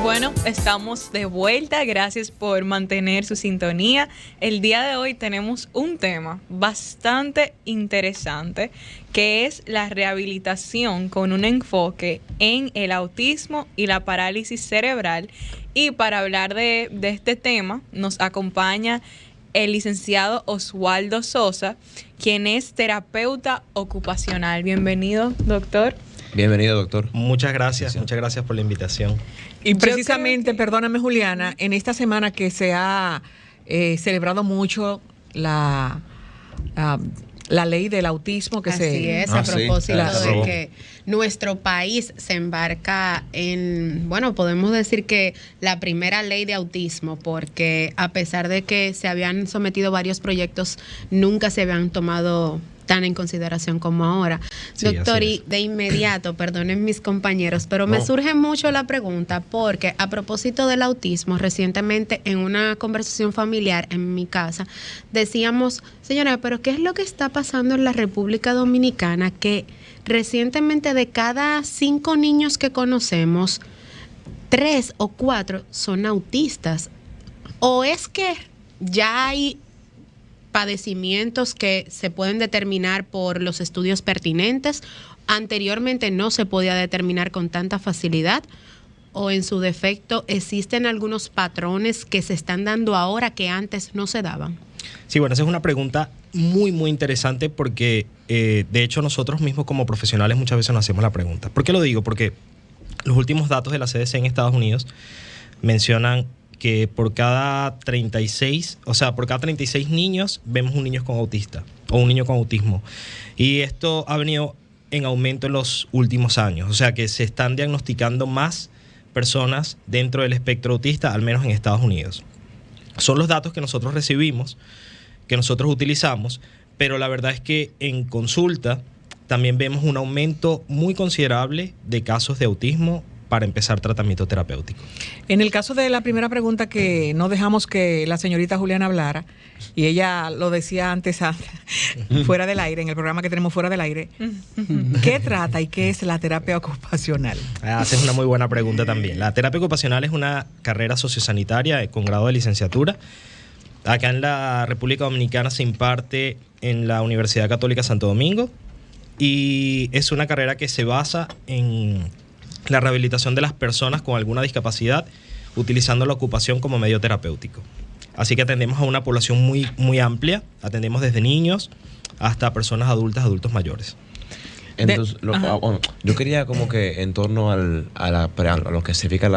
Bueno, estamos de vuelta. Gracias por mantener su sintonía. El día de hoy tenemos un tema bastante interesante, que es la rehabilitación con un enfoque en el autismo y la parálisis cerebral. Y para hablar de este tema nos acompaña el licenciado Oswaldo Sosa, quien es terapeuta ocupacional. Bienvenido, doctor. Bienvenido, doctor. Muchas gracias por la invitación. Y precisamente, perdóname, Juliana, en esta semana que se ha celebrado mucho la ley del autismo que Así es, a propósito de que nuestro país se embarca en, bueno, podemos decir que la primera ley de autismo, porque a pesar de que se habían sometido varios proyectos, nunca se habían tomado tan en consideración como ahora. Sí, doctor, y de inmediato, perdonen mis compañeros, pero me surge mucho la pregunta porque a propósito del autismo, recientemente en una conversación familiar en mi casa, decíamos, señora, pero ¿qué es lo que está pasando en la República Dominicana? Que recientemente de cada 5 niños que conocemos, 3 o 4 son autistas. ¿O es que ya hay padecimientos que se pueden determinar por los estudios pertinentes? Anteriormente no se podía determinar con tanta facilidad, o en su defecto existen algunos patrones que se están dando ahora que antes no se daban. Sí, bueno, esa es una pregunta muy interesante porque de hecho nosotros mismos como profesionales muchas veces nos hacemos la pregunta. ¿Por qué lo digo? Porque los últimos datos de la CDC en Estados Unidos mencionan que por cada 36 niños vemos un niño con autista o un niño con autismo. Y esto ha venido en aumento en los últimos años. O sea que se están diagnosticando más personas dentro del espectro autista, al menos en Estados Unidos. Son los datos que nosotros recibimos, que nosotros utilizamos, pero la verdad es que en consulta también vemos un aumento muy considerable de casos de autismo para empezar tratamiento terapéutico. En el caso de la primera pregunta, que no dejamos que la señorita Juliana hablara, y ella lo decía antes fuera del aire, en el programa que tenemos fuera del aire, ¿qué trata y qué es la terapia ocupacional? Esa es una muy buena pregunta también. La terapia ocupacional es una carrera sociosanitaria con grado de licenciatura. Acá en la República Dominicana se imparte en la Universidad Católica Santo Domingo y es una carrera que se basa en la rehabilitación de las personas con alguna discapacidad utilizando la ocupación como medio terapéutico. Así que atendemos a una población muy amplia, atendemos desde niños hasta personas adultas, adultos mayores. Entonces, yo quería como que en torno a lo que significa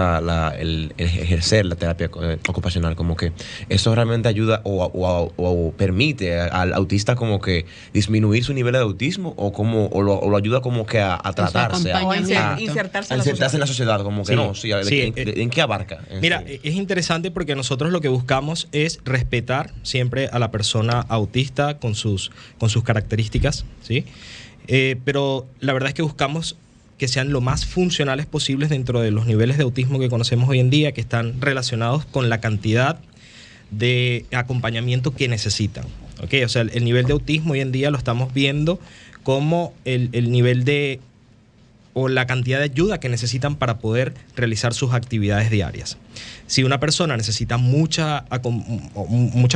el ejercer la terapia ocupacional, como que eso realmente ayuda o permite al autista como que disminuir su nivel de autismo o lo ayuda como que a tratarse, a insertarse en la sociedad, como que ¿en qué abarca? Mira, es interesante porque nosotros lo que buscamos es respetar siempre a la persona autista con sus características, ¿sí? Pero la verdad es que buscamos que sean lo más funcionales posibles dentro de los niveles de autismo que conocemos hoy en día, que están relacionados con la cantidad de acompañamiento que necesitan. ¿Okay? O sea, el nivel de autismo hoy en día lo estamos viendo como el nivel de o la cantidad de ayuda que necesitan para poder realizar sus actividades diarias. Si una persona necesita mucha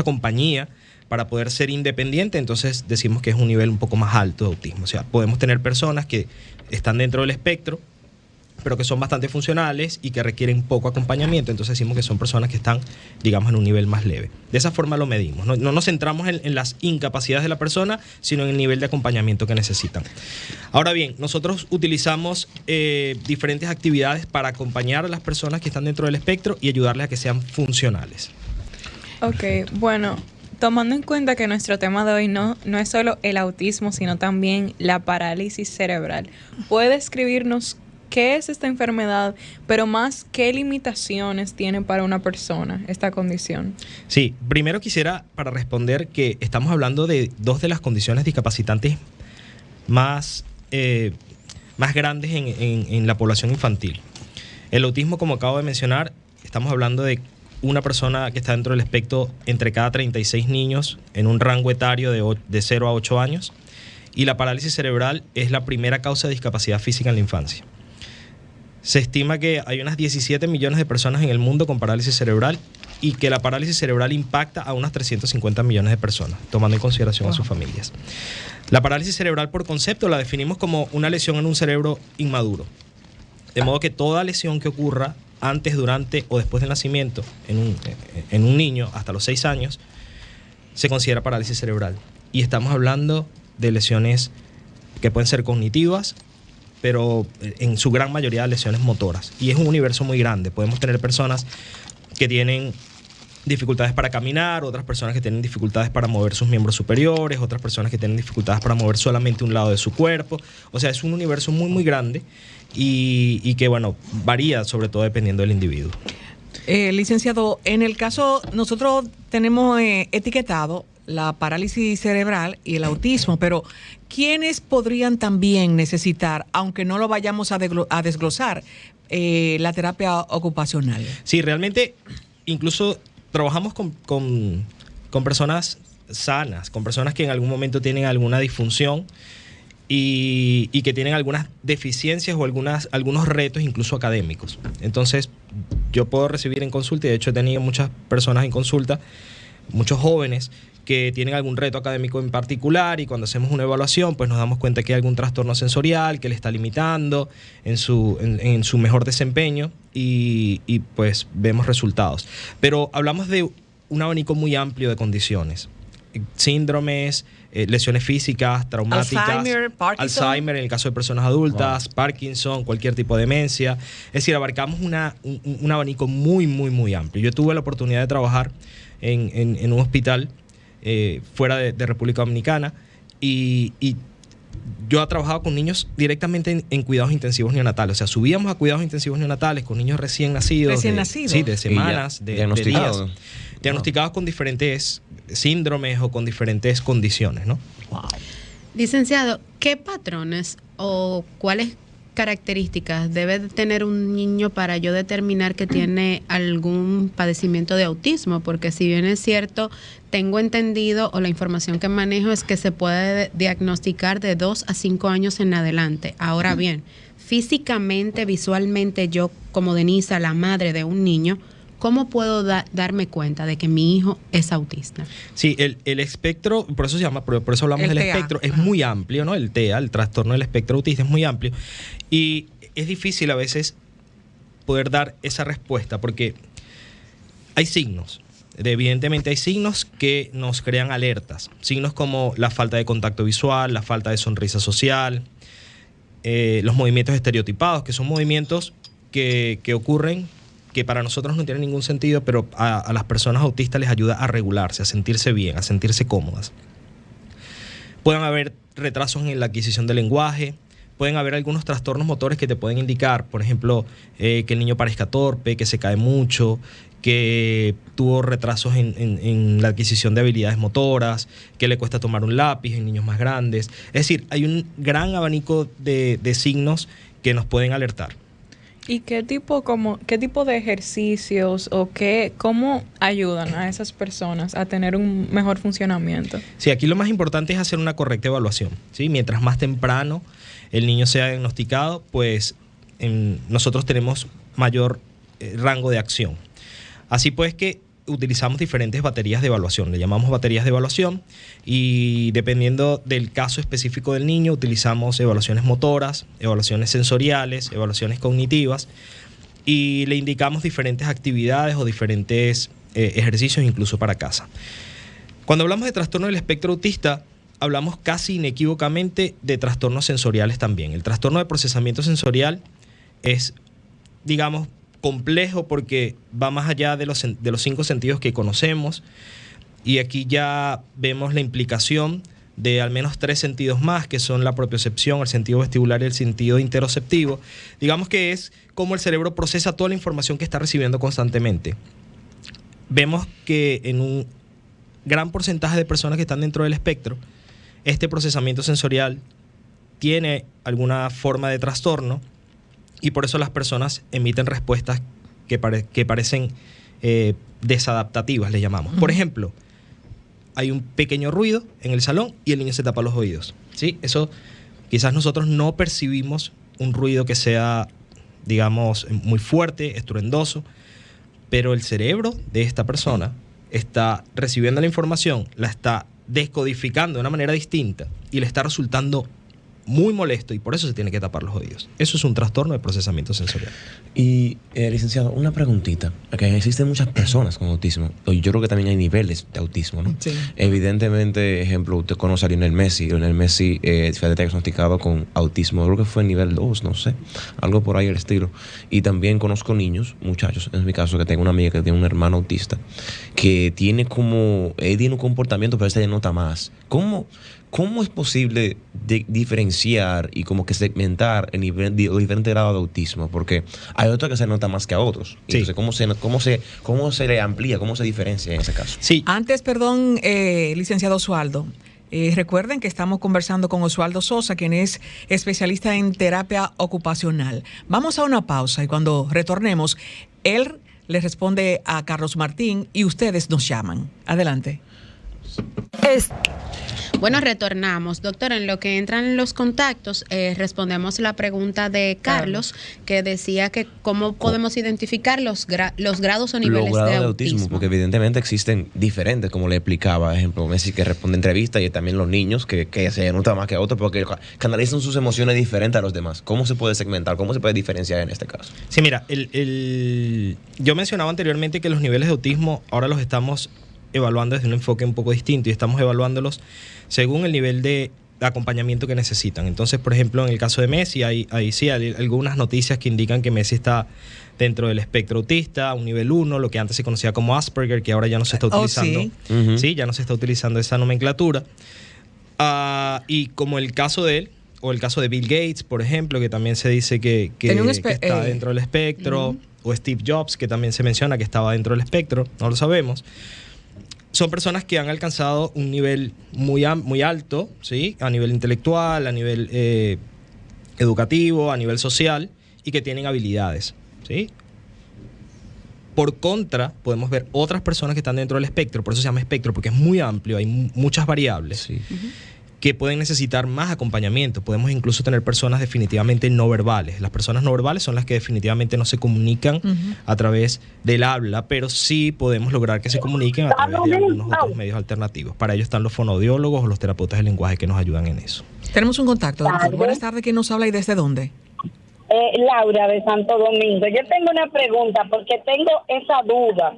compañía para poder ser independiente, entonces decimos que es un nivel un poco más alto de autismo. O sea, podemos tener personas que están dentro del espectro, pero que son bastante funcionales y que requieren poco acompañamiento, entonces decimos que son personas que están, digamos, en un nivel más leve. De esa forma lo medimos. No nos centramos en las incapacidades de la persona, sino en el nivel de acompañamiento que necesitan. Ahora bien, nosotros utilizamos diferentes actividades para acompañar a las personas que están dentro del espectro y ayudarles a que sean funcionales. Ok, bueno, tomando en cuenta que nuestro tema de hoy no es solo el autismo, sino también la parálisis cerebral, ¿puede escribirnos qué es esta enfermedad, pero más qué limitaciones tiene para una persona esta condición? Sí, primero quisiera para responder que estamos hablando de dos de las condiciones discapacitantes más grandes en la población infantil. El autismo, como acabo de mencionar, estamos hablando de una persona que está dentro del espectro entre cada 36 niños en un rango etario de 0 a 8 años. Y la parálisis cerebral es la primera causa de discapacidad física en la infancia. Se estima que hay unas 17 millones de personas en el mundo con parálisis cerebral y que la parálisis cerebral impacta a unas 350 millones de personas, tomando en consideración a sus familias. La parálisis cerebral, por concepto, la definimos como una lesión en un cerebro inmaduro. De modo que toda lesión que ocurra antes, durante o después del nacimiento en un niño hasta los 6 años se considera parálisis cerebral. Y estamos hablando de lesiones que pueden ser cognitivas, pero en su gran mayoría lesiones motoras. Y es un universo muy grande. Podemos tener personas que tienen dificultades para caminar, otras personas que tienen dificultades para mover sus miembros superiores, otras personas que tienen dificultades para mover solamente un lado de su cuerpo. O sea, es un universo muy, muy grande y que, bueno, varía sobre todo dependiendo del individuo. Licenciado, en el caso, nosotros tenemos etiquetado la parálisis cerebral y el autismo, pero ¿quiénes podrían también necesitar, aunque no lo vayamos a desglosar, la terapia ocupacional? Sí, realmente incluso trabajamos con personas sanas, con personas que en algún momento tienen alguna disfunción y que tienen algunas deficiencias o algunos retos incluso académicos. Entonces, yo puedo recibir en consulta, y de hecho he tenido muchas personas en consulta, muchos jóvenes que tienen algún reto académico en particular, y cuando hacemos una evaluación pues nos damos cuenta que hay algún trastorno sensorial que le está limitando en su mejor desempeño y pues vemos resultados. Pero hablamos de un abanico muy amplio de condiciones, síndromes, lesiones físicas, traumáticas, Alzheimer en el caso de personas adultas, Parkinson, cualquier tipo de demencia. Es decir, abarcamos un abanico muy, muy, muy amplio. Yo tuve la oportunidad de trabajar en un hospital fuera de República Dominicana y yo he trabajado con niños directamente en cuidados intensivos neonatales. O sea, subíamos a cuidados intensivos neonatales con niños recién nacidos. Sí, de semanas, de días. Diagnosticados con diferentes síndromes o con diferentes condiciones, ¿no? Wow. Licenciado, ¿qué patrones o cuáles características debe tener un niño para yo determinar que tiene algún padecimiento de autismo? Porque si bien es cierto, tengo entendido, o la información que manejo es que se puede diagnosticar de 2 a 5 años en adelante. Ahora bien, físicamente, visualmente, yo como Denisa, la madre de un niño, ¿cómo puedo darme cuenta de que mi hijo es autista? Sí, el espectro, por eso se llama, por eso hablamos del espectro, es muy amplio, ¿no? El TEA, el trastorno del espectro autista, es muy amplio. Y es difícil a veces poder dar esa respuesta porque hay signos. Evidentemente hay signos que nos crean alertas. Signos como la falta de contacto visual, la falta de sonrisa social, los movimientos estereotipados, que son movimientos que ocurren, que para nosotros no tienen ningún sentido, pero a las personas autistas les ayuda a regularse, a sentirse bien, a sentirse cómodas. Pueden haber retrasos en la adquisición del lenguaje, pueden haber algunos trastornos motores que te pueden indicar, por ejemplo, que el niño parezca torpe, que se cae mucho, que tuvo retrasos en la adquisición de habilidades motoras, que le cuesta tomar un lápiz en niños más grandes. Es decir, hay un gran abanico de signos que nos pueden alertar. ¿Y qué tipo de ejercicios o cómo ayudan a esas personas a tener un mejor funcionamiento? Sí, aquí lo más importante es hacer una correcta evaluación, ¿sí? Mientras más temprano el niño sea diagnosticado, pues nosotros tenemos mayor rango de acción. Así pues que utilizamos diferentes baterías de evaluación, le llamamos baterías de evaluación, y dependiendo del caso específico del niño utilizamos evaluaciones motoras, evaluaciones sensoriales, evaluaciones cognitivas, y le indicamos diferentes actividades o diferentes ejercicios incluso para casa. Cuando hablamos de trastorno del espectro autista, hablamos casi inequívocamente de trastornos sensoriales también. El trastorno de procesamiento sensorial es, digamos, complejo porque va más allá de los 5 sentidos que conocemos, y aquí ya vemos la implicación de al menos 3 sentidos más, que son la propiocepción, el sentido vestibular y el sentido interoceptivo. Digamos que es como el cerebro procesa toda la información que está recibiendo constantemente. Vemos que en un gran porcentaje de personas que están dentro del espectro, este procesamiento sensorial tiene alguna forma de trastorno, y por eso las personas emiten respuestas que parecen desadaptativas, le llamamos. Por ejemplo, hay un pequeño ruido en el salón y el niño se tapa los oídos, ¿sí? Eso quizás nosotros no percibimos un ruido que sea digamos, muy fuerte, estruendoso, pero el cerebro de esta persona está recibiendo la información, la está descodificando de una manera distinta y le está resultando muy molesto y por eso se tiene que tapar los oídos. Eso es un trastorno de procesamiento sensorial. Y, licenciado, una preguntita. Acá existen muchas personas con autismo. Yo creo que también hay niveles de autismo, ¿no? Sí. Evidentemente, ejemplo, usted conoce a Lionel Messi. Lionel Messi fue diagnosticado con autismo. Creo que fue nivel 2, no sé. Algo por ahí el estilo. Y también conozco niños, muchachos, en mi caso, que tengo una amiga que tiene un hermano autista, que tiene como... Él tiene un comportamiento, pero se le nota más. ¿Cómo es posible diferenciar y como que segmentar el nivel de diferente grado de autismo? Porque hay otros que se nota más que a otros. Sí. Entonces, ¿cómo se le amplía? ¿Cómo se diferencia en ese caso? Sí. Antes, perdón, licenciado Oswaldo, recuerden que estamos conversando con Oswaldo Sosa, quien es especialista en terapia ocupacional. Vamos a una pausa y cuando retornemos, él le responde a Carlos Martín y ustedes nos llaman. Adelante. Bueno, retornamos. Doctor, en lo que entran los contactos, respondemos la pregunta de Carlos, que decía que cómo podemos identificar los grados o niveles Los grados de de autismo. autismo, porque evidentemente existen diferentes, como le explicaba, por ejemplo, Messi que responde entrevistas y también los niños que se nota más que a otros porque canalizan sus emociones diferentes a los demás. ¿Cómo se puede segmentar? ¿Cómo se puede diferenciar en este caso? Sí, mira, yo mencionaba anteriormente que los niveles de autismo ahora los estamos evaluando desde un enfoque un poco distinto y estamos evaluándolos según el nivel de acompañamiento que necesitan. Entonces, por ejemplo, en el caso de Messi, hay algunas noticias que indican que Messi está dentro del espectro autista, un nivel 1, lo que antes se conocía como Asperger, que ahora ya no se está utilizando. Sí. Uh-huh. Sí, ya no se está utilizando esa nomenclatura. Y como el caso de él, o el caso de Bill Gates, por ejemplo, que también se dice que está dentro del espectro, o Steve Jobs, que también se menciona que estaba dentro del espectro, no lo sabemos. Son personas que han alcanzado un nivel muy alto, ¿sí? A nivel intelectual, a nivel educativo, a nivel social, y que tienen habilidades, ¿sí? Por contra, podemos ver otras personas que están dentro del espectro, por eso se llama espectro, porque es muy amplio, hay muchas variables. Sí. Que pueden necesitar más acompañamiento. Podemos incluso tener personas definitivamente no verbales. Las personas no verbales son las que definitivamente no se comunican a través del habla, pero sí podemos lograr que se comuniquen a través de algunos otros medios alternativos. Para ello están los fonoaudiólogos o los terapeutas del lenguaje que nos ayudan en eso. Tenemos un contacto, doctor. Buenas tardes, ¿quién nos habla y desde dónde? Laura de Santo Domingo. Yo tengo una pregunta porque tengo esa duda.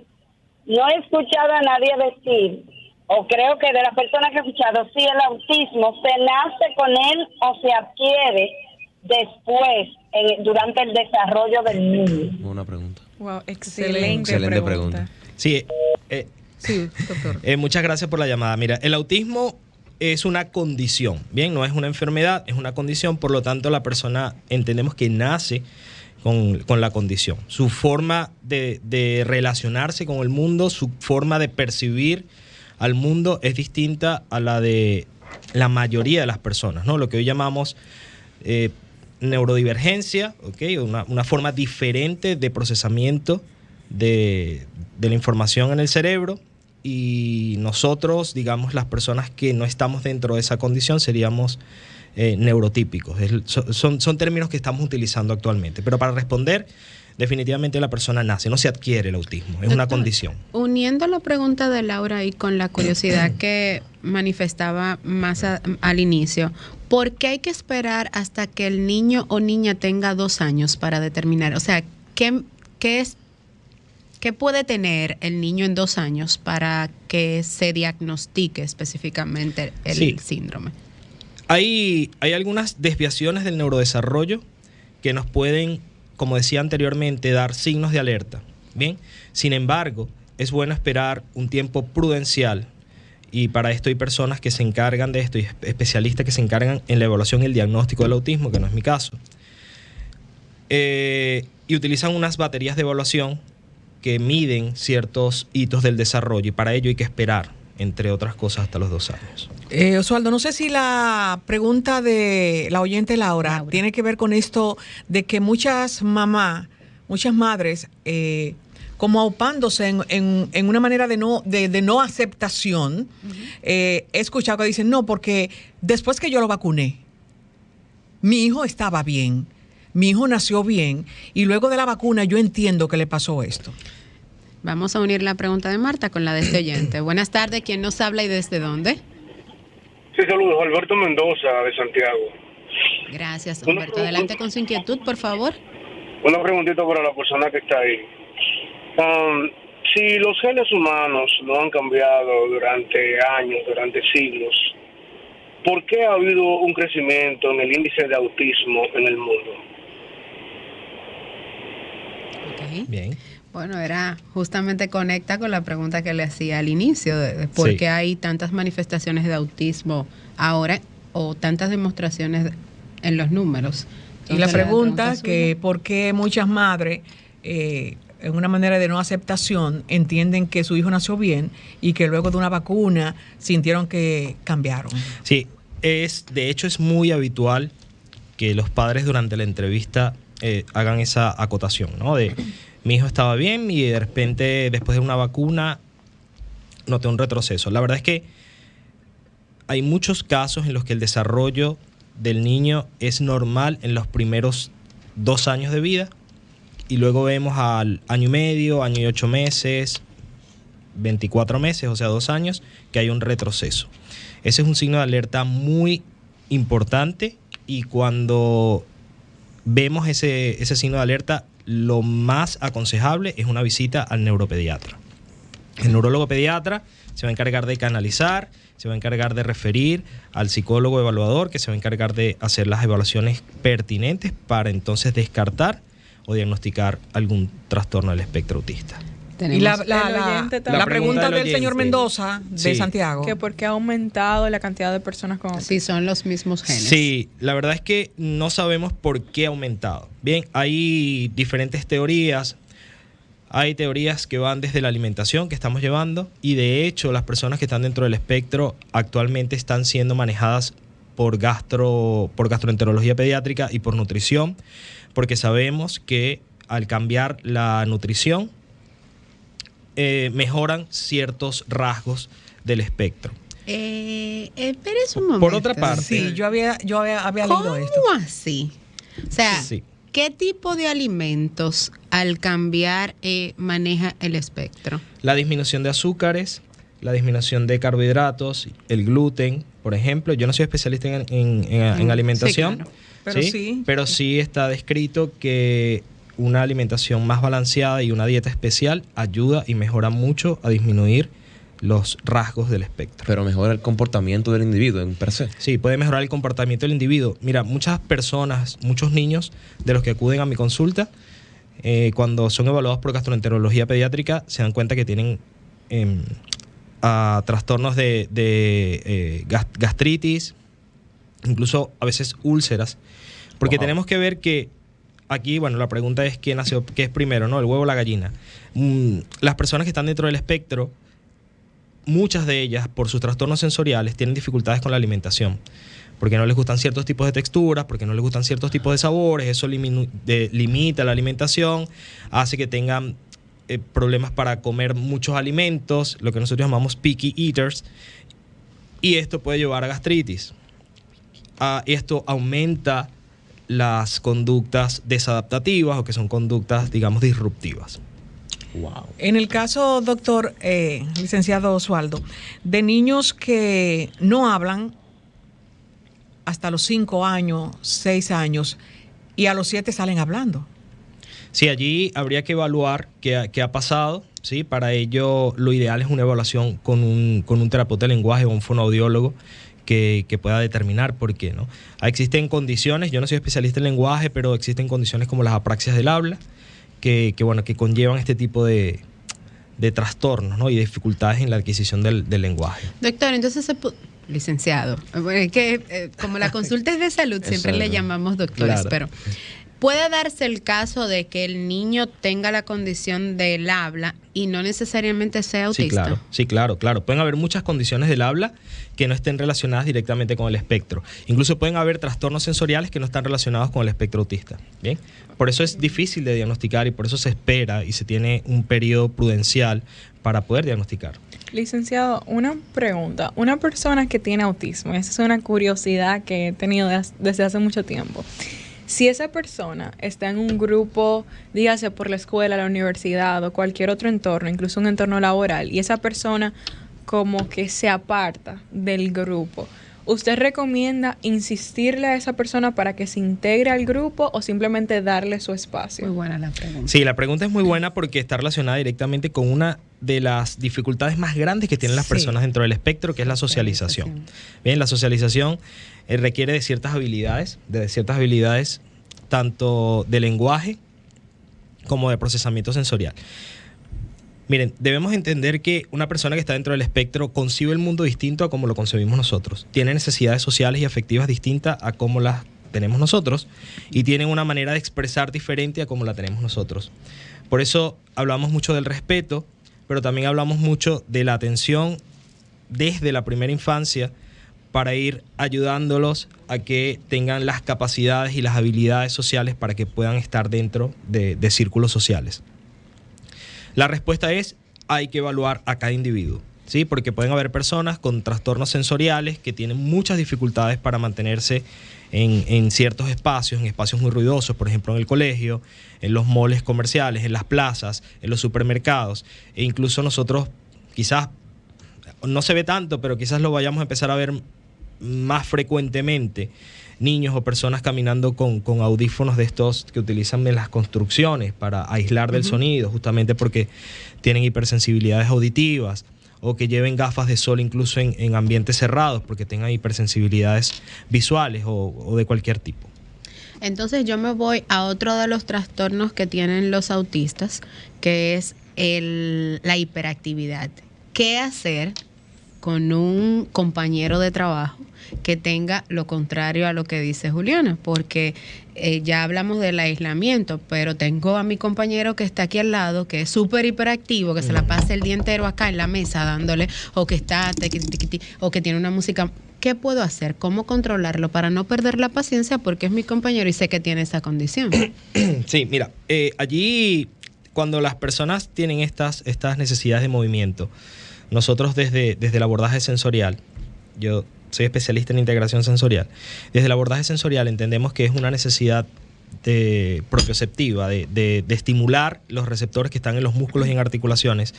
No he escuchado a nadie decir, o creo que de las personas que he escuchado, si el autismo se nace con él o se adquiere después, durante el desarrollo del niño. Una pregunta. Wow, excelente pregunta. Sí, Sí, doctor. muchas gracias por la llamada. Mira, el autismo es una condición, bien, no es una enfermedad, es una condición, por lo tanto la persona entendemos que nace con la condición. Su forma de relacionarse con el mundo, su forma de percibir al mundo es distinta a la de la mayoría de las personas, ¿no? Lo que hoy llamamos neurodivergencia, ¿okay? Una forma diferente de procesamiento de la información en el cerebro, y nosotros, digamos, las personas que no estamos dentro de esa condición seríamos neurotípicos. Son términos que estamos utilizando actualmente, pero para responder, definitivamente la persona nace, no se adquiere el autismo, es una condición. Uniendo la pregunta de Laura y con la curiosidad que manifestaba más al inicio, ¿por qué hay que esperar hasta que el niño o niña tenga 2 años para determinar? O sea, ¿qué puede tener el niño en 2 años para que se diagnostique específicamente el síndrome? Hay algunas desviaciones del neurodesarrollo que nos pueden, como decía anteriormente, dar signos de alerta. Bien, sin embargo, es bueno esperar un tiempo prudencial, y para esto hay personas que se encargan de esto, y especialistas que se encargan en la evaluación y el diagnóstico del autismo, que no es mi caso, y utilizan unas baterías de evaluación que miden ciertos hitos del desarrollo, y para ello hay que esperar, entre otras cosas, hasta los 2 años. Oswaldo, no sé si la pregunta de la oyente Laura tiene que ver con esto de que muchas madres, como aupándose en una manera de no aceptación, he escuchado que dicen, no, porque después que yo lo vacuné, mi hijo estaba bien. mi hijo nació bien y luego de la vacuna yo entiendo que le pasó esto. Vamos a unir la pregunta de Marta con la de este oyente. Buenas tardes, ¿quién nos habla y desde dónde? Sí, saludos, Alberto Mendoza, de Santiago. Gracias, Humberto. Adelante con su inquietud, por favor. Una preguntita para la persona que está ahí. Si los genes humanos no han cambiado durante años, durante siglos, ¿por qué ha habido un crecimiento en el índice de autismo en el mundo? Ok. Bien. Bueno, era justamente conecta con la pregunta que le hacía al inicio, de por Sí. qué hay tantas manifestaciones de autismo ahora o tantas demostraciones en los números. Y la Entonces, pregunta es que suya. por qué muchas madres, en una manera de no aceptación, entienden que su hijo nació bien y que luego de una vacuna sintieron que cambiaron. Sí, de hecho es muy habitual que los padres durante la entrevista hagan esa acotación, ¿no? De mi hijo estaba bien y de repente después de una vacuna noté un retroceso. La verdad es que hay muchos casos en los que el desarrollo del niño es normal en los primeros 2 años de vida y luego vemos al año y medio, año y 8 meses, 24 meses, o sea 2 años, que hay un retroceso. Ese es un signo de alerta muy importante y cuando vemos ese signo de alerta, lo más aconsejable es una visita al neuropediatra. El neurólogo pediatra se va a encargar de canalizar, se va a encargar de referir al psicólogo evaluador, que se va a encargar de hacer las evaluaciones pertinentes para entonces descartar o diagnosticar algún trastorno del espectro autista. Y la, Tenemos la- el la- oyente la también. pregunta La pregunta del del señor oyente. Mendoza de Sí. Santiago. Que por qué ha aumentado la cantidad de personas con autismo. si son los mismos genes. Sí, la verdad es que no sabemos por qué ha aumentado. Bien, hay diferentes teorías. Hay teorías que van desde la alimentación que estamos llevando y de hecho las personas que están dentro del espectro actualmente están siendo manejadas por gastroenterología pediátrica y por nutrición, porque sabemos que al cambiar la nutrición mejoran ciertos rasgos del espectro. Espérese un momento. Por otra parte, Sí, yo había leído esto. ¿Cómo así? O sea, Sí. ¿qué tipo de alimentos al cambiar maneja el espectro? La disminución de azúcares, la disminución de carbohidratos, el gluten, por ejemplo. Yo no soy especialista en alimentación, Sí, claro. Pero sí. Sí está descrito que una alimentación más balanceada y una dieta especial ayuda y mejora mucho a disminuir los rasgos del espectro. Pero mejora el comportamiento del individuo en per se. Sí, puede mejorar el comportamiento del individuo. Mira, muchas personas, muchos niños de los que acuden a mi consulta, cuando son evaluados por gastroenterología pediátrica, se dan cuenta que tienen trastornos de gastritis, incluso a veces úlceras. Porque Wow. tenemos que ver que aquí, bueno, la pregunta es qué es primero, ¿no? ¿El huevo o la gallina? Las personas que están dentro del espectro, muchas de ellas, por sus trastornos sensoriales, tienen dificultades con la alimentación. Porque no les gustan ciertos tipos de texturas, porque no les gustan ciertos tipos de sabores, eso limita la alimentación, hace que tengan problemas para comer muchos alimentos, lo que nosotros llamamos picky eaters, y esto puede llevar a gastritis. Esto aumenta las conductas desadaptativas o que son conductas, digamos, disruptivas. Wow. En el caso, doctor, licenciado Osvaldo, de niños que no hablan hasta los 5 años, 6 años, y a los 7 salen hablando. Sí, allí habría que evaluar qué ha pasado, ¿sí? Para ello, lo ideal es una evaluación con un terapeuta de lenguaje o un fonoaudiólogo que pueda determinar por qué, ¿no? Existen condiciones, yo no soy especialista en lenguaje, pero existen condiciones como las apraxias del habla, que conllevan este tipo de trastornos, ¿no? Y dificultades en la adquisición del lenguaje. Doctor, entonces licenciado, bueno, es que como la consulta es de salud, siempre le Exacto. llamamos doctores, Claro. pero puede darse el caso de que el niño tenga la condición del habla y no necesariamente sea autista. Sí, claro. Pueden haber muchas condiciones del habla que no estén relacionadas directamente con el espectro. Incluso pueden haber trastornos sensoriales que no están relacionados con el espectro autista. ¿Bien? Por eso es difícil de diagnosticar y por eso se espera y se tiene un periodo prudencial para poder diagnosticar. Licenciado, una pregunta. Una persona que tiene autismo, esa es una curiosidad que he tenido desde hace mucho tiempo. Si esa persona está en un grupo, dígase por la escuela, la universidad o cualquier otro entorno, incluso un entorno laboral, y esa persona como que se aparta del grupo, ¿usted recomienda insistirle a esa persona para que se integre al grupo o simplemente darle su espacio? Muy buena la pregunta. Sí, la pregunta es muy buena porque está relacionada directamente con una de las dificultades más grandes que tienen las personas dentro del espectro, que es la socialización. Bien, la socialización requiere de ciertas habilidades tanto de lenguaje como de procesamiento sensorial. Miren, debemos entender que una persona que está dentro del espectro concibe el mundo distinto a como lo concebimos nosotros. Tiene necesidades sociales y afectivas distintas a como las tenemos nosotros y tienen una manera de expresar diferente a como la tenemos nosotros. Por eso hablamos mucho del respeto, pero también hablamos mucho de la atención desde la primera infancia para ir ayudándolos a que tengan las capacidades y las habilidades sociales para que puedan estar dentro de círculos sociales. La respuesta es, hay que evaluar a cada individuo, ¿sí? Porque pueden haber personas con trastornos sensoriales que tienen muchas dificultades para mantenerse en ciertos espacios, en espacios muy ruidosos, por ejemplo en el colegio, en los malls comerciales, en las plazas, en los supermercados, e incluso nosotros quizás, no se ve tanto, pero quizás lo vayamos a empezar a ver más frecuentemente, niños o personas caminando con audífonos de estos que utilizan en las construcciones para aislar del sonido, justamente porque tienen hipersensibilidades auditivas, o que lleven gafas de sol incluso en ambientes cerrados porque tengan hipersensibilidades visuales o de cualquier tipo. Entonces yo me voy a otro de los trastornos que tienen los autistas, que es la hiperactividad. ¿Qué hacer con un compañero de trabajo que tenga lo contrario a lo que dice Juliana? Porque ya hablamos del aislamiento, pero tengo a mi compañero que está aquí al lado, que es súper hiperactivo, que se la pasa el día entero acá en la mesa dándole, o que está o que tiene una música. ¿Qué puedo hacer? ¿Cómo controlarlo para no perder la paciencia? Porque es mi compañero y sé que tiene esa condición. Sí, mira, allí cuando las personas tienen estas necesidades de movimiento, nosotros desde el abordaje sensorial, yo soy especialista en integración sensorial, desde el abordaje sensorial entendemos que es una necesidad propioceptiva de estimular los receptores que están en los músculos y en articulaciones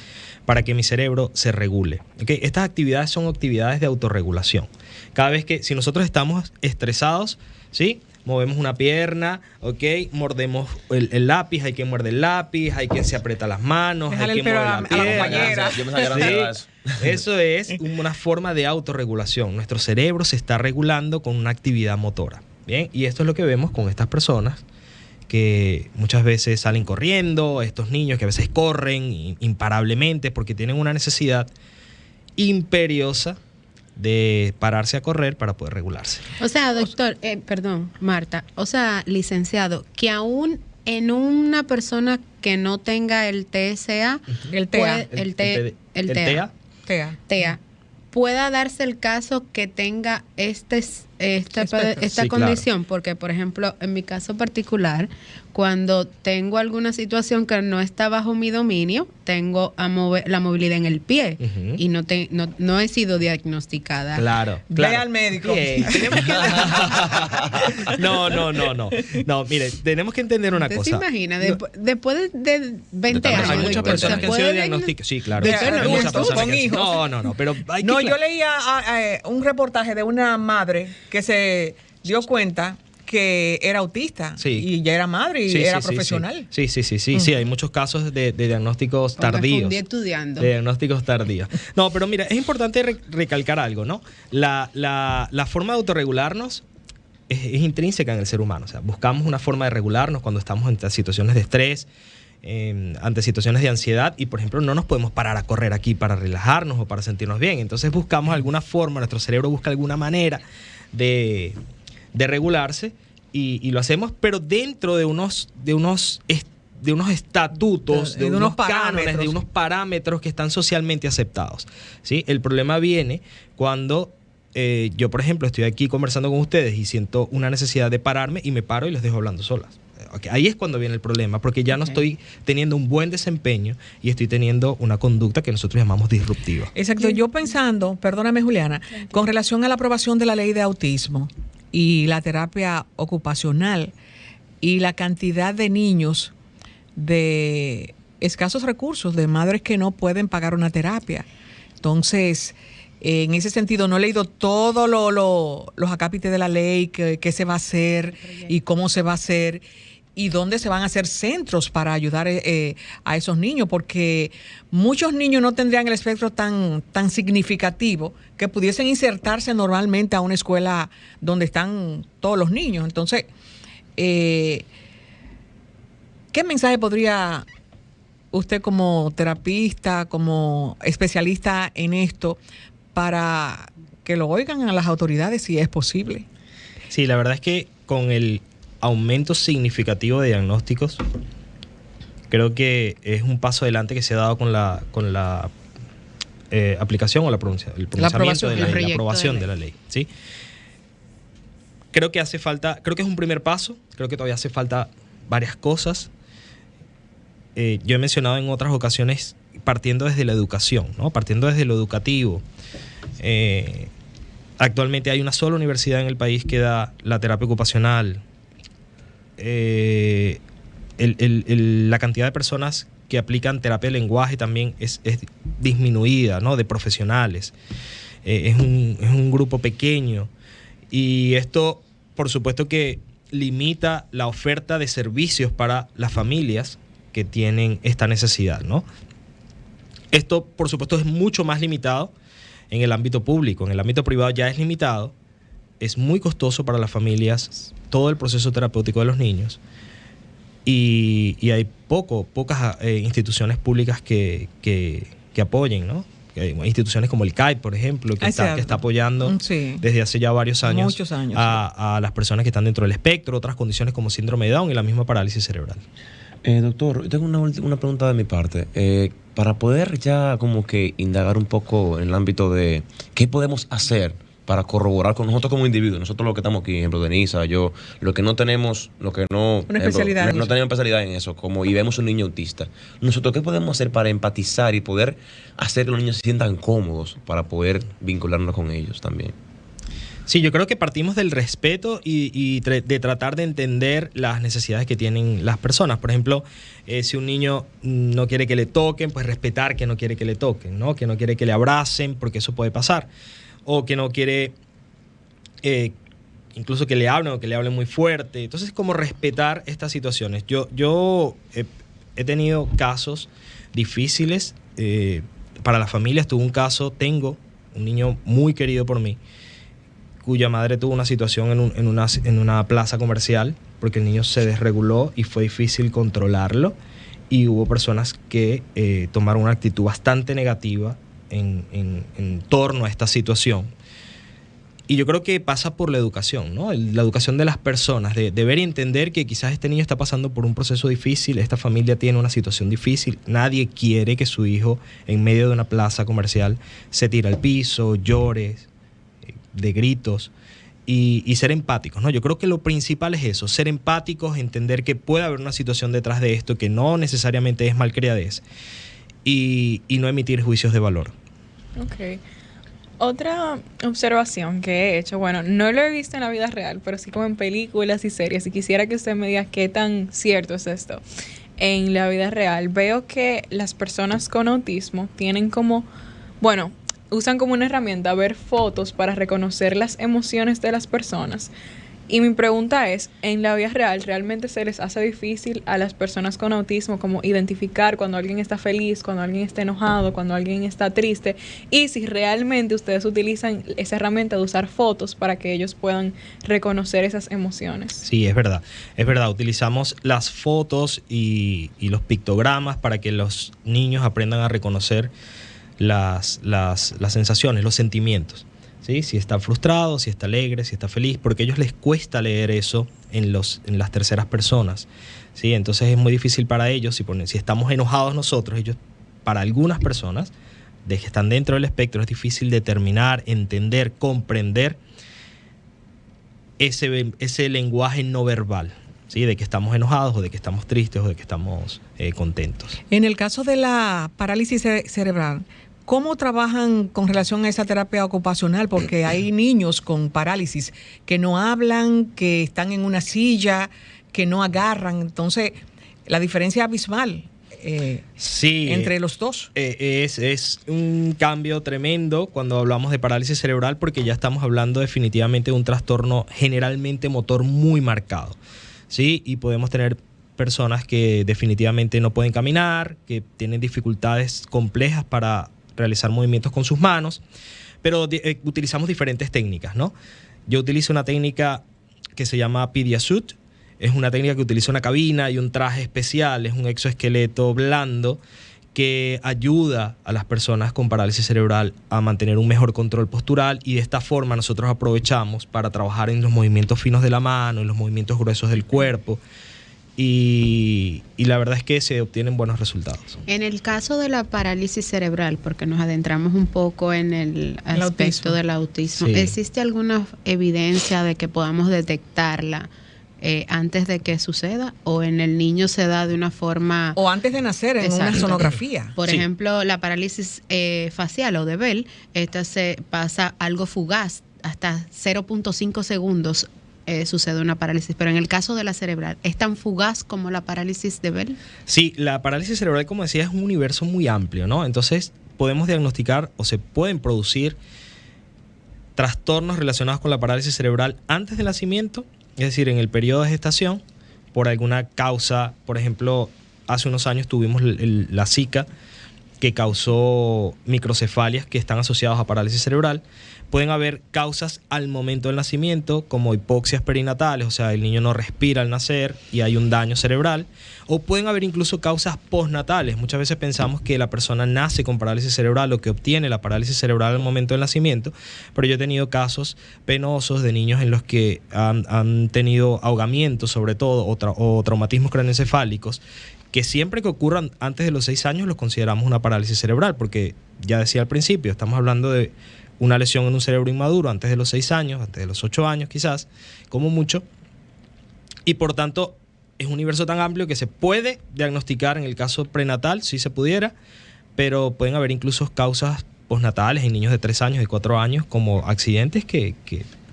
para que mi cerebro se regule. ¿Okay? Estas actividades son actividades de autorregulación. Cada vez que, si nosotros estamos estresados, ¿sí?, movemos una pierna, ¿ok? Mordemos el lápiz, hay quien muerde el lápiz, hay quien se aprieta las manos, déjale hay quien mueve la pierna. compañera. Yo pensaba que era nada de eso. Eso es una forma de autorregulación. Nuestro cerebro se está regulando con una actividad motora. Bien, y esto es lo que vemos con estas personas que muchas veces salen corriendo, estos niños que a veces corren imparablemente porque tienen una necesidad imperiosa de pararse a correr para poder regularse. O sea, doctor, perdón, Marta, o sea, licenciado, que aún en una persona que no tenga el TSA, El TEA. TEA, pueda darse el caso que tenga esta Sí, condición, claro. porque por ejemplo, en mi caso particular, cuando tengo alguna situación que no está bajo mi dominio, tengo la movilidad en el pie y no he sido diagnosticada. Claro. Ve al médico. Bien, No, mire, tenemos que entender una ¿Usted cosa. se imagina? Después de 20 años. Hay muchas doctor, personas ¿se que han puede sido diagnosticar? diagnosticadas. Sí, claro. Doctor, Hay muchas con personas que- hijos. No, pero hay que No, yo leía un reportaje de una madre que se dio cuenta que era autista Sí. y ya era madre y Sí, era sí, sí, profesional. Sí, sí, hay muchos casos de diagnósticos O me tardíos. fundí estudiando. De diagnósticos tardíos. No, pero mira, es importante recalcar algo, ¿no? La forma de autorregularnos es intrínseca en el ser humano. O sea, buscamos una forma de regularnos cuando estamos ante situaciones de estrés, ante situaciones de ansiedad y, por ejemplo, no nos podemos parar a correr aquí para relajarnos o para sentirnos bien. Entonces buscamos alguna forma, nuestro cerebro busca alguna manera de regularse y lo hacemos, pero dentro de unos estatutos, de unos cánones, de unos parámetros que están socialmente aceptados, ¿sí? El problema viene cuando yo, por ejemplo, estoy aquí conversando con ustedes y siento una necesidad de pararme y me paro y los dejo hablando solas. Okay, ahí es cuando viene el problema, porque ya no estoy teniendo un buen desempeño y estoy teniendo una conducta que nosotros llamamos disruptiva. Exacto. Yo pensando, perdóname Juliana, con relación a la aprobación de la ley de autismo y la terapia ocupacional, y la cantidad de niños de escasos recursos, de madres que no pueden pagar una terapia. Entonces, en ese sentido, no he leído todos los acápites de la ley, qué se va a hacer y cómo se va a hacer y dónde se van a hacer centros para ayudar a esos niños, porque muchos niños no tendrían el espectro tan significativo que pudiesen insertarse normalmente a una escuela donde están todos los niños. Entonces, ¿qué mensaje podría usted como terapista, como especialista en esto, para que lo oigan a las autoridades si es posible? Sí, la verdad es que con el aumento significativo de diagnósticos, creo que es un paso adelante que se ha dado con la aplicación o el pronunciamiento de la ley, la aprobación de la ley, ¿sí? Creo que hace falta, creo que es un primer paso, creo que todavía hace falta varias cosas. Yo he mencionado en otras ocasiones partiendo desde la educación, ¿no? Partiendo desde lo educativo. Actualmente hay una sola universidad en el país que da la terapia ocupacional. La cantidad de personas que aplican terapia de lenguaje también es disminuida, ¿no? De profesionales. Es un grupo pequeño. Y esto, por supuesto, que limita la oferta de servicios para las familias que tienen esta necesidad, ¿no? Esto, por supuesto, es mucho más limitado en el ámbito público. En el ámbito privado ya es limitado. Es muy costoso para las familias todo el proceso terapéutico de los niños. Y hay pocas instituciones públicas que apoyen, ¿no? Instituciones como el CAIP, por ejemplo, que está apoyando desde hace ya varios años, muchos años, a las personas que están dentro del espectro, otras condiciones como síndrome de Down y la misma parálisis cerebral. Doctor, tengo una pregunta de mi parte. Para poder ya como que indagar un poco en el ámbito de qué podemos hacer para corroborar con nosotros como individuos, nosotros los que estamos aquí, ejemplo, Denisa, yo, lo que no tenemos, no tenemos especialidad en eso, como y vemos un niño autista, nosotros qué podemos hacer para empatizar y poder hacer que los niños se sientan cómodos para poder vincularnos con ellos también. Sí, yo creo que partimos del respeto y de tratar de entender las necesidades que tienen las personas. Por ejemplo, si un niño no quiere que le toquen, pues respetar que no quiere que le toquen, ¿no? Que no quiere que le abracen, porque eso puede pasar. O que no quiere incluso que le hablen o que le hablen muy fuerte. Entonces, como respetar estas situaciones. Yo he tenido casos difíciles para las familias. Tengo un niño muy querido por mí, cuya madre tuvo una situación en una plaza comercial porque el niño se desreguló y fue difícil controlarlo, y hubo personas que tomaron una actitud bastante negativa en torno a esta situación. Y yo creo que pasa por la educación, ¿no? La educación de las personas, de ver y entender que quizás este niño está pasando por un proceso difícil, esta familia tiene una situación difícil, nadie quiere que su hijo en medio de una plaza comercial se tire al piso, llore, de gritos, y ser empáticos, ¿no? Yo creo que lo principal es eso, ser empáticos, entender que puede haber una situación detrás de esto, que no necesariamente es malcriadez, y no emitir juicios de valor. Ok. Otra observación que he hecho, bueno, no lo he visto en la vida real, pero sí como en películas y series, y quisiera que usted me diga qué tan cierto es esto. En la vida real veo que las personas con autismo tienen como, bueno, usan como una herramienta ver fotos para reconocer las emociones de las personas. Y mi pregunta es, en la vida real, ¿realmente se les hace difícil a las personas con autismo como identificar cuando alguien está feliz, cuando alguien está enojado, cuando alguien está triste? Y si realmente ustedes utilizan esa herramienta de usar fotos para que ellos puedan reconocer esas emociones. Sí, es verdad. Utilizamos las fotos y los pictogramas para que los niños aprendan a reconocer las sensaciones, los sentimientos. ¿Sí? Si está frustrado, si está alegre, si está feliz, porque a ellos les cuesta leer eso en las terceras personas, ¿sí? Entonces es muy difícil para ellos, si estamos enojados nosotros, para algunas personas que están dentro del espectro, es difícil determinar, entender, comprender ese lenguaje no verbal, ¿sí? De que estamos enojados o de que estamos tristes o de que estamos contentos. En el caso de la parálisis cerebral, ¿cómo trabajan con relación a esa terapia ocupacional? Porque hay niños con parálisis que no hablan, que están en una silla, que no agarran. Entonces, la diferencia es abismal. Sí, entre los dos. Es un cambio tremendo cuando hablamos de parálisis cerebral, porque ya estamos hablando definitivamente de un trastorno generalmente motor muy marcado, ¿sí? Y podemos tener personas que definitivamente no pueden caminar, que tienen dificultades complejas para realizar movimientos con sus manos, pero utilizamos diferentes técnicas, ¿no? Yo utilizo una técnica que se llama PediaSuit. Es una técnica que utiliza una cabina y un traje especial, es un exoesqueleto blando que ayuda a las personas con parálisis cerebral a mantener un mejor control postural, y de esta forma nosotros aprovechamos para trabajar en los movimientos finos de la mano, en los movimientos gruesos del cuerpo, y la verdad es que se obtienen buenos resultados. En el caso de la parálisis cerebral, porque nos adentramos un poco en el aspecto del autismo, Sí. ¿existe alguna evidencia de que podamos detectarla antes de que suceda, o en el niño se da de una forma... O antes de nacer, en una Exacto. sonografía? Por Sí. ejemplo, la parálisis facial o de Bell, esta se pasa algo fugaz, hasta 0.5 segundos sucede una parálisis, pero en el caso de la cerebral, ¿es tan fugaz como la parálisis de Bell? Sí, la parálisis cerebral, como decía, es un universo muy amplio, ¿no? Entonces podemos diagnosticar o se pueden producir trastornos relacionados con la parálisis cerebral antes del nacimiento, es decir, en el periodo de gestación, por alguna causa. Por ejemplo, hace unos años tuvimos la Zika, que causó microcefalias que están asociadas a parálisis cerebral. Pueden haber causas al momento del nacimiento, como hipoxias perinatales, o sea, el niño no respira al nacer y hay un daño cerebral. O pueden haber incluso causas postnatales. Muchas veces pensamos que la persona nace con parálisis cerebral o que obtiene la parálisis cerebral al momento del nacimiento, pero yo he tenido casos penosos de niños en los que han tenido ahogamientos, sobre todo, o traumatismos craneoencefálicos, que siempre que ocurran antes de los 6 años los consideramos una parálisis cerebral, porque ya decía al principio, estamos hablando de una lesión en un cerebro inmaduro antes de los 6 años, antes de los 8 años quizás, como mucho, y por tanto es un universo tan amplio que se puede diagnosticar. En el caso prenatal, si se pudiera, pero pueden haber incluso causas postnatales en niños de 3 años y 4 años, como accidentes que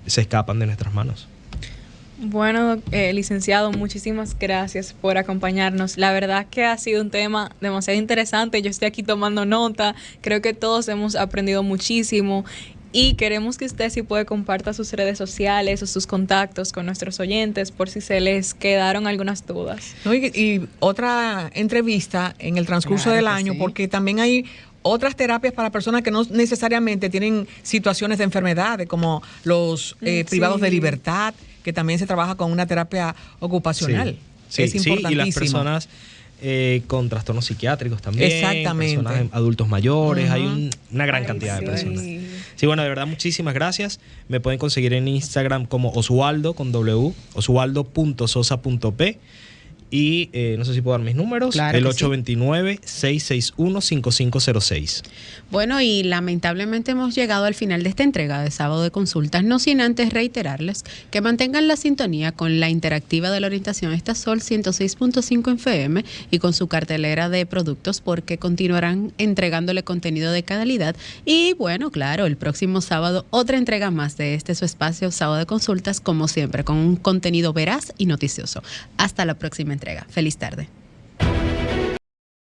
se escapan de nuestras manos. Bueno, licenciado, muchísimas gracias por acompañarnos. La verdad que ha sido un tema demasiado interesante. Yo estoy aquí tomando nota. Creo que todos hemos aprendido muchísimo y queremos que usted, si puede, comparta sus redes sociales o sus contactos con nuestros oyentes por si se les quedaron algunas dudas. ¿No? Y otra entrevista en el transcurso Claro del que año, sí. porque también hay otras terapias para personas que no necesariamente tienen situaciones de enfermedades, como los privados de libertad, que también se trabaja con una terapia ocupacional. Sí, Es sí, importantísimo. y las personas con trastornos psiquiátricos también, Exactamente. personas adultos mayores, Ujú. hay una gran Ay, cantidad sí. de personas. Sí, bueno, de verdad, muchísimas gracias. Me pueden conseguir en Instagram como Oswaldo con W, oswaldo.sosa.p. Y no sé si puedo dar mis números, Claro el que sí. 829-661-5506. Bueno, y lamentablemente hemos llegado al final de esta entrega de Sábado de Consultas, no sin antes reiterarles que mantengan la sintonía con la interactiva de la orientación Esta Sol 106.5 en FM y con su cartelera de productos, porque continuarán entregándole contenido de calidad. Y bueno, claro, el próximo sábado otra entrega más de su espacio Sábado de Consultas, como siempre, con un contenido veraz y noticioso. Hasta la próxima entrega. Feliz tarde.